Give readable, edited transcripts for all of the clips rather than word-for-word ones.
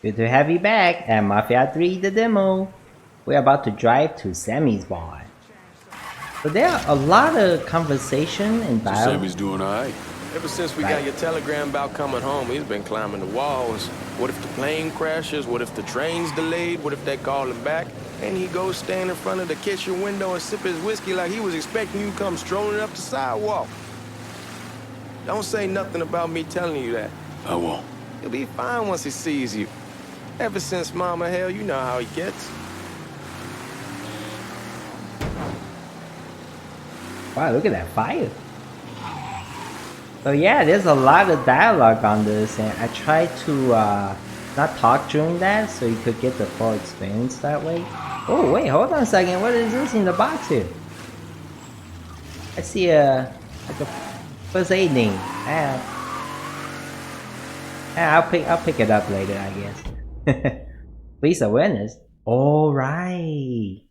Good to have you back at Mafia 3 the demo. We're about to drive to Sammy's bar. So there are a lot of conversation and So dialogue. Sammy's doing alright. Ever since we got your telegram about coming home, he's been climbing the walls. What if the plane crashes? What if the train's delayed? What if they call him back? And he goes stand in front of the kitchen window and sip his whiskey like he was expecting you to come strolling up the sidewalk. Don't say nothing about me telling you that. I won't. He'll be fine once he sees you. Ever since Mama, hell, you know how he gets. Wow, look at that fire. So yeah, there's a lot of dialogue on this, and I tried to not talk during that so you could get the full experience that way. Oh wait, hold on a second. What is this in the box here? I see like a first aid name. I'll pick it up later, I guess. Police awareness. All right.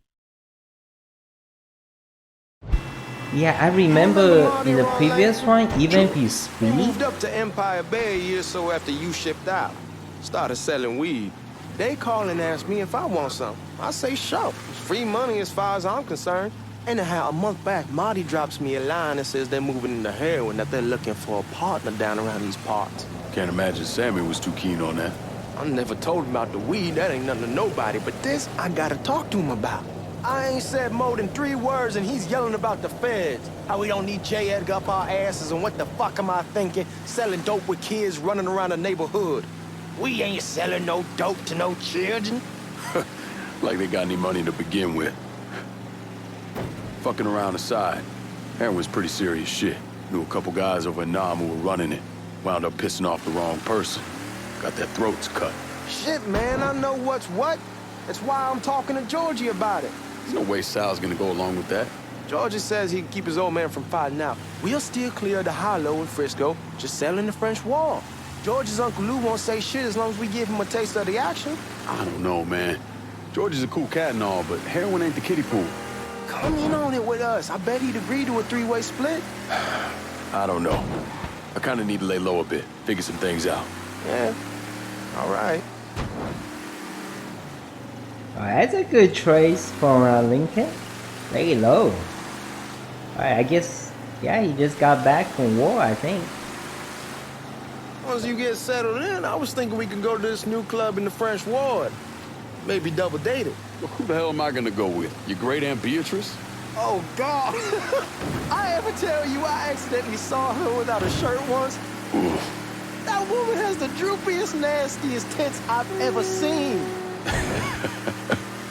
Yeah, I remember in the previous one, even if you He speed. moved up to Empire Bay a year or so after you shipped out. Started selling weed. They call and ask me if I want some. I say sure. It's free money as far as I'm concerned. Anyhow, a month back, Marty drops me a line and says they're moving into heroin, that they're looking for a partner down around these parts. Can't imagine Sammy was too keen on that. I never told him about the weed, that ain't nothing to nobody, but this I gotta talk to him about. I ain't said more than 3 words and he's yelling about the feds. How we don't need J. Edgar up our asses, and what the fuck am I thinking? Selling dope with kids running around the neighborhood. We ain't selling no dope to no children. Like they got any money to begin with. Fucking around aside, heroin's pretty serious shit. Knew a couple guys over in Nam who were running it. Wound up pissing off the wrong person. Got their throats cut. Shit, man, I know what's what. That's why I'm talking to Georgie about it. There's no way Sal's gonna go along with that. Georgie says he can keep his old man from fighting out. We'll still clear the hollow in Frisco, just selling the French Wall. George's Uncle Lou won't say shit as long as we give him a taste of the action. I don't know, man. George is a cool cat and all, but heroin ain't the kiddie pool. Come in on it with us. I bet he'd agree to a 3-way split. I don't know. I kinda need to lay low a bit, figure some things out. Yeah, all right. Oh, that's a good choice from Lincoln. Lay low. Alright, I guess, yeah, he just got back from war, I think. Once you get settled in, I was thinking we could go to this new club in the French Ward. Maybe double date it. Well, who the hell am I gonna go with? Your great Aunt Beatrice? Oh, God. I ever tell you I accidentally saw her without a shirt once? Oof. That woman has the droopiest, nastiest tits I've ever seen.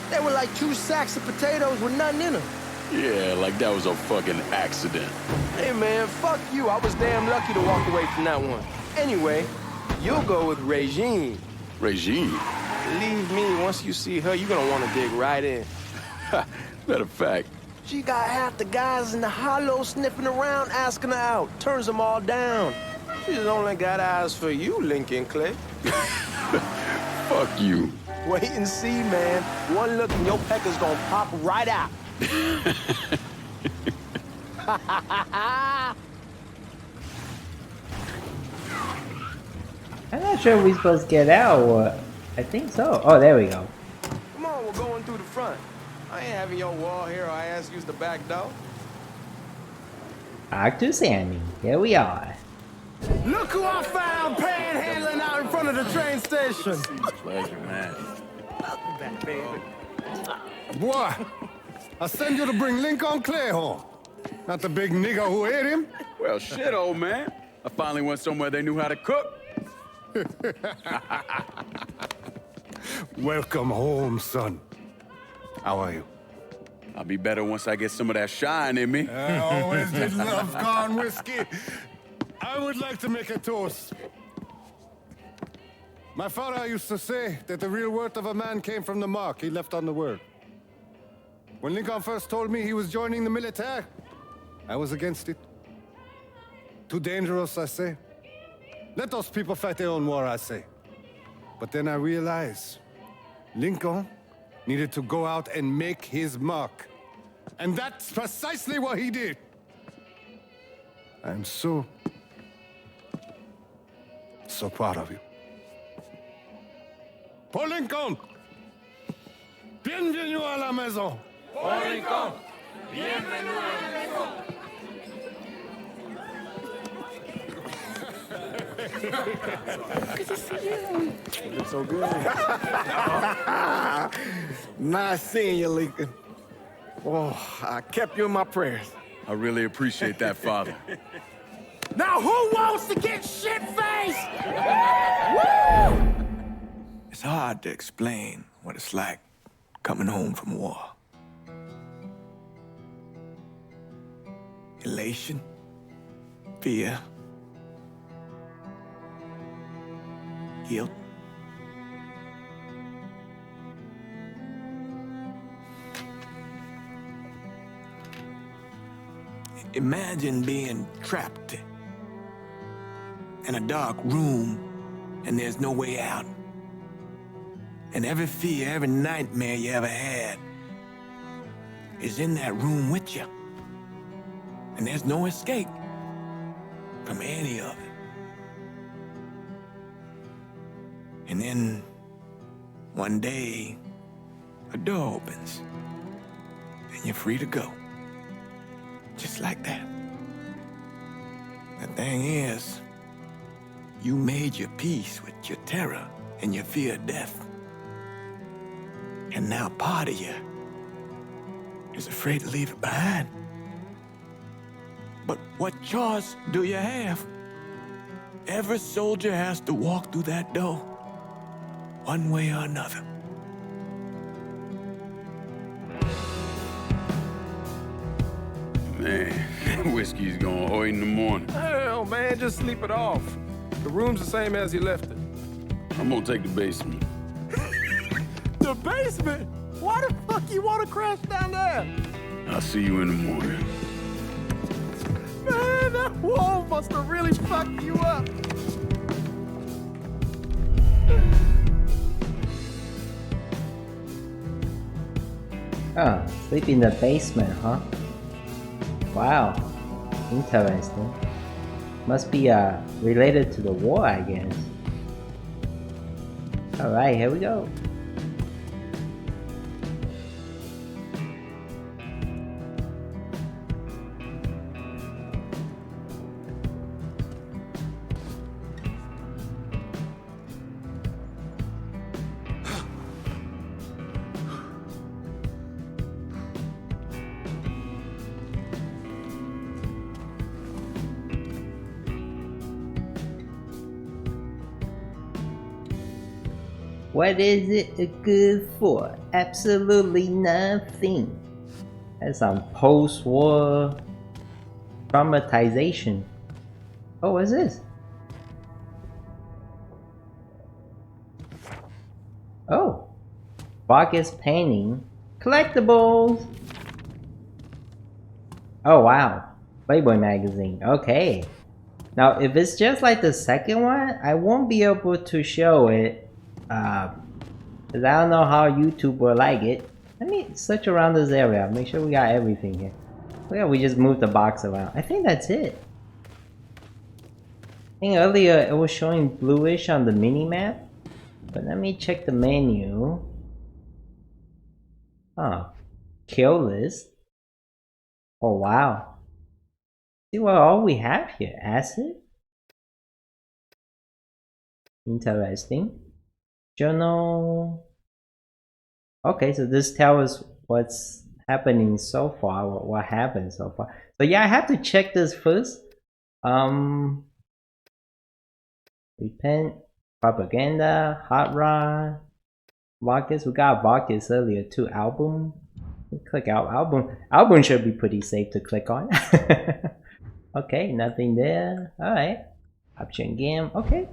They were like 2 sacks of potatoes with nothing in them. Yeah, like that was a fucking accident. Hey, man, fuck you. I was damn lucky to walk away from that one. Anyway, you'll go with Regine. Regine? Believe me, once you see her, you're gonna want to dig right in. Matter of fact. She got half the guys in the hollow sniffing around, asking her out. Turns them all down. She's only got eyes for you, Lincoln Clay. Fuck you. Wait and see, man. One look and your pecker's gonna pop right out. I'm not sure if we're supposed to get out or what. I think so. Oh, there we go. Come on, we're going through the front. I ain't having your wall here or I ask use the back door. Back to Sammy. Here we are. Look who I found panhandling out in front of the train station. Pleasure, man. Boy, I send you to bring Lincoln Clay home. Not the big nigger who ate him. Well, shit, old man. I finally went somewhere they knew how to cook. Welcome home, son. How are you? I'll be better once I get some of that shine in me. I always did love corn whiskey. I would like to make a toast. My father used to say that the real worth of a man came from the mark he left on the world. When Lincoln first told me he was joining the military, I was against it. Too dangerous, I say. Let those people fight their own war, I say. But then I realized Lincoln needed to go out and make his mark. And that's precisely what he did. I'm so proud of you. Paul Lincoln! Bienvenue à la maison! Paul Lincoln, bienvenue à la maison. You look so good. Nice seeing you, Lincoln. Oh, I kept you in my prayers. I really appreciate that, Father. Now who wants to get shit-faced? Woo! It's hard to explain what it's like coming home from war. Elation, fear, guilt. Imagine being trapped in a dark room and there's no way out. And every fear, every nightmare you ever had is in that room with you. And there's no escape from any of it. And then one day, a door opens and you're free to go. Just like that. The thing is, you made your peace with your terror and your fear of death. And now part of you is afraid to leave it behind. But what choice do you have? Every soldier has to walk through that door, one way or another. Man, whiskey's gonna hurt in the morning. Hell, man, just sleep it off. The room's the same as you left it. I'm gonna take the basement. The basement? Why the fuck you want to crash down there? I'll see you in the morning. Man, that wall must have really fucked you up. Oh, sleep in the basement, huh? Wow, interesting. Must be related to the war, I guess. Alright, here we go. What is it good for? Absolutely nothing. That's some post-war traumatization. Oh, what's this? Oh, Vargas painting, collectibles. Oh wow, Playboy magazine. Okay. Now, if it's just like the second one, I won't be able to show it. Cause I don't know how YouTube will like it. Let me search around this area, make sure we got everything here. Yeah, we just moved the box around. I think that's it. I think earlier it was showing bluish on the mini map, but let me check the menu. Oh, kill list. Oh wow. See what all we have here. Acid. Interesting. Journal. Okay, so this tells us what's happening so far, what happened so far. So yeah, I have to check this first. Repent, propaganda, hot rod, Vargas. We got Vargas earlier too. Album. Click out album. Album should be pretty safe to click on. Okay, nothing there. All right. Option game. Okay.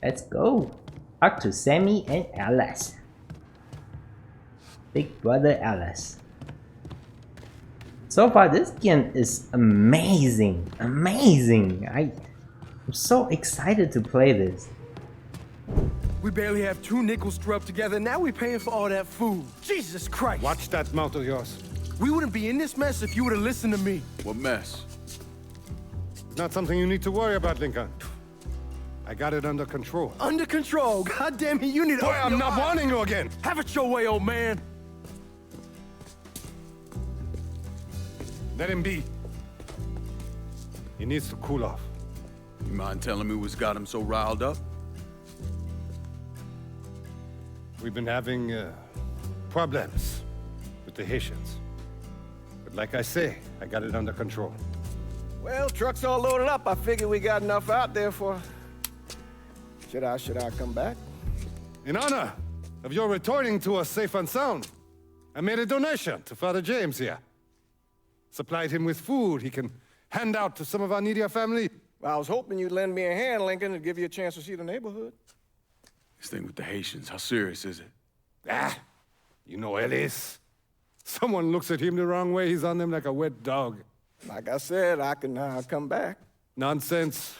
Let's go. Talk to Sammy and Alice. Big brother Alice. So far this game is amazing. Amazing. I'm so excited to play this. We barely have 2 nickels to rub together. Now we're paying for all that food. Jesus Christ. Watch that mouth of yours. We wouldn't be in this mess if you would have listened to me. What mess? Not something you need to worry about, Lincoln. I got it under control. Under control. God damn it, you need to. Boy, I'm not warning you again. Have it your way, old man. Let him be. He needs to cool off. You mind telling me what's got him so riled up? We've been having problems with the Haitians. But like I say, I got it under control. Well, truck's all loaded up. I figure we got enough out there for... Should I come back? In honor of your returning to us safe and sound, I made a donation to Father James here. Supplied him with food he can hand out to some of our needier family. Well, I was hoping you'd lend me a hand, Lincoln, and give you a chance to see the neighborhood. This thing with the Haitians, how serious is it? Ah, you know Ellis. Someone looks at him the wrong way, he's on them like a wet dog. Like I said, I can come back. Nonsense.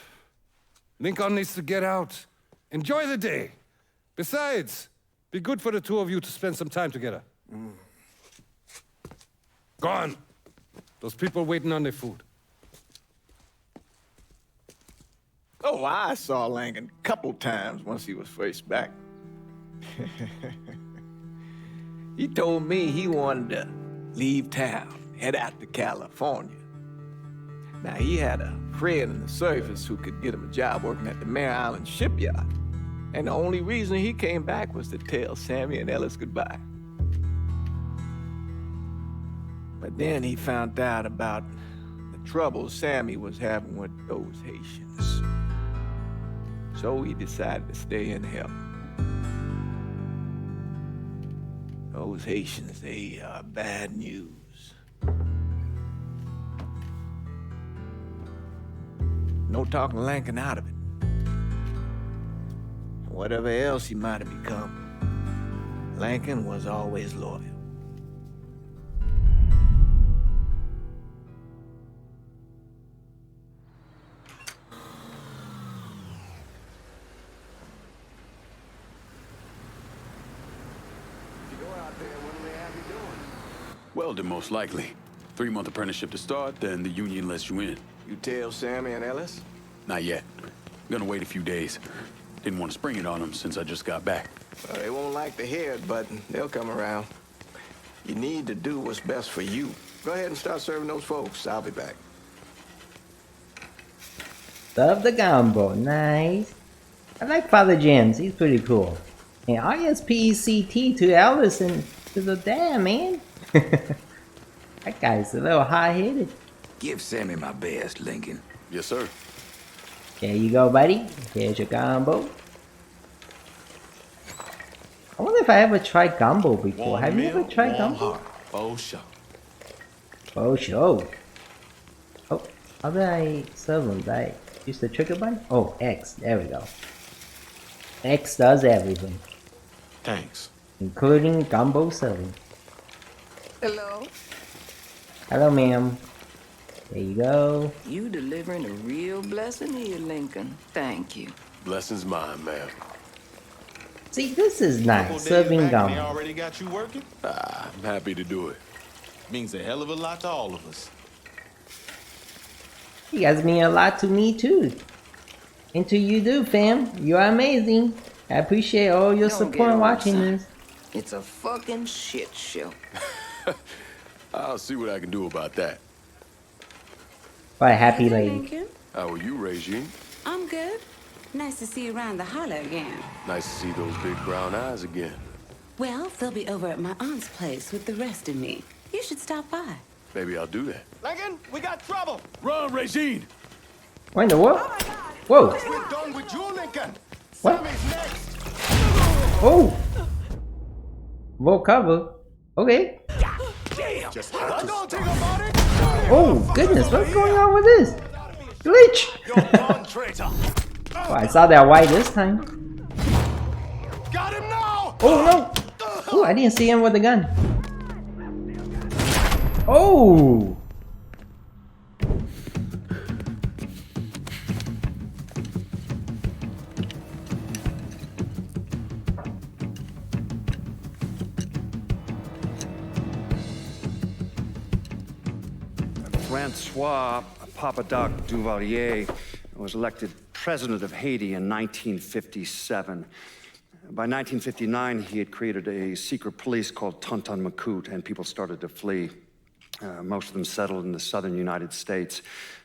Lincoln needs to get out. Enjoy the day. Besides, be good for the two of you to spend some time together. Go on. Those people waiting on their food. Oh, I saw Lincoln a couple times once he was first back. He told me he wanted to leave town, head out to California. Now, he had a friend in the service who could get him a job working at the Mare Island shipyard. And the only reason he came back was to tell Sammy and Ellis goodbye. But then he found out about the trouble Sammy was having with those Haitians. So he decided to stay and help. Those Haitians, they are bad news. No talking Lincoln out of it. Whatever else he might have become, Lincoln was always loyal. Welding, most likely. 3-month apprenticeship to start, then the union lets you in. You tell Sammy and Ellis? Not yet. Gonna wait a few days. Didn't want to spring it on them since I just got back. Well, they won't like to hear it, but they'll come around. You need to do what's best for you. Go ahead and start serving those folks. I'll be back. Love the gumbo, nice. I like Father James, he's pretty cool. And RSPCT to Ellis and to the dad, man. That guy's a little hot-headed. Give Sammy my best, Lincoln. Yes, sir. There you go, buddy. Here's your gumbo. I wonder if I ever tried gumbo before. Have you ever tried gumbo? Oh, sure. Oh, sure. Oh, how did I serve them? Did I use the trigger button? Oh, X. There we go. X does everything. Thanks. Including gumbo serving. Hello? Hello, ma'am. There you go. You delivering a real blessing here, Lincoln. Thank you. Blessings mine, ma'am. See, this is nice. Serving They gumbo. already got you working? I'm happy to do it. Means a hell of a lot to all of us. You guys mean a lot to me, too. And to you, do, fam. You are amazing. I appreciate all your Don't support get old, watching son. this. It's a fucking shit show. I'll see what I can do about that. What a happy Hey, lady. Lincoln. How are you, Regine? I'm good. Nice to see you around the holler again. Nice to see those big brown eyes again. Well, they'll be over at my aunt's place with the rest of me. You should stop by. Maybe I'll do that. Lincoln, we got trouble. Run, Regine! What in the world? Whoa. We're done with you, Lincoln. What? Sammy's next. Oh. Full cover. Okay. Just I don't think about it. Oh, goodness. What's going on with this? Glitch. You're gone, traitor. Oh, I saw that white this time. Got him now. Oh, no. Oh, I didn't see him with the gun. Oh. Francois Papadoc Duvalier was elected president of Haiti in 1957. By 1959, he had created a secret police called Tonton Macoute, and people started to flee. Most of them settled in the southern United States.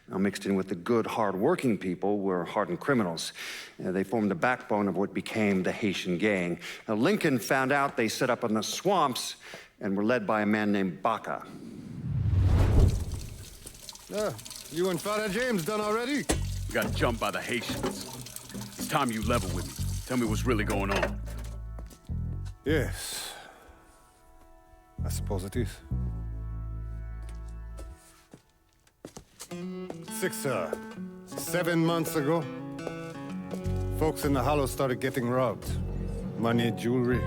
Now, mixed in with the good, hard-working people were hardened criminals. They formed the backbone of what became the Haitian gang. Now, Lincoln found out they set up in the swamps and were led by a man named Baca. You and Father James done already? We got jumped by the Haitians. It's time you level with me. Tell me what's really going on. Yes. I suppose it is. 7 months ago, folks in the Hollow started getting robbed. Money, jewelry,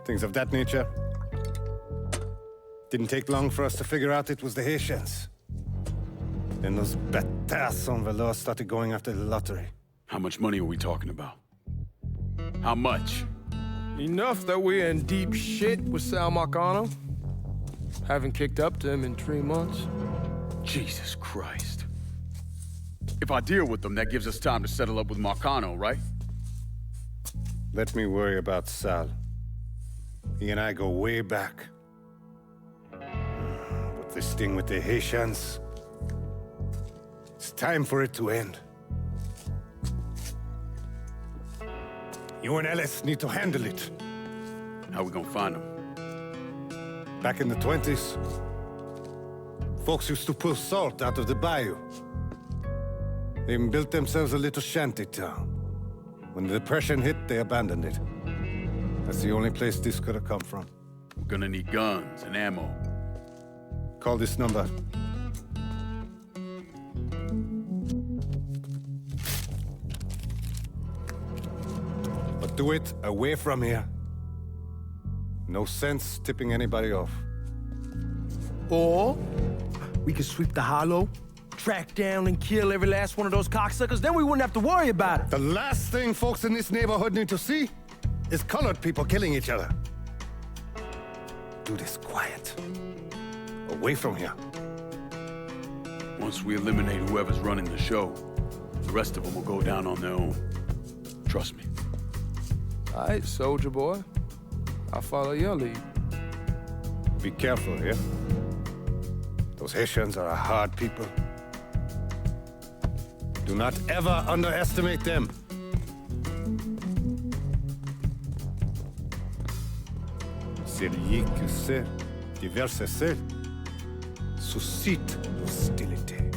things of that nature. Didn't take long for us to figure out it was the Haitians. Then those bâtards on velours started going after the lottery. How much money are we talking about? How much? Enough that we're in deep shit with Sal Marcano. Haven't kicked up to him in 3 months. Jesus Christ. If I deal with them, that gives us time to settle up with Marcano, right? Let me worry about Sal. He and I go way back. But this thing with the Haitians, it's time for it to end. You and Ellis need to handle it. How we gonna find them? Back in the 20s, folks used to pull salt out of the bayou. They even built themselves a little shanty town. When the Depression hit, they abandoned it. That's the only place this could have come from. We're gonna need guns and ammo. Call this number. But do it away from here. No sense tipping anybody off. Or we could sweep the Hollow, track down and kill every last one of those cocksuckers, then we wouldn't have to worry about it. The last thing folks in this neighborhood need to see is colored people killing each other. Do this quiet. Away from here. Once we eliminate whoever's running the show, the rest of them will go down on their own. Trust me. All right, soldier boy. I'll follow your lead. Be careful here. Those Haitians are a hard people. Do not ever underestimate them. Celui qui sait diverser seul suscite hostilité.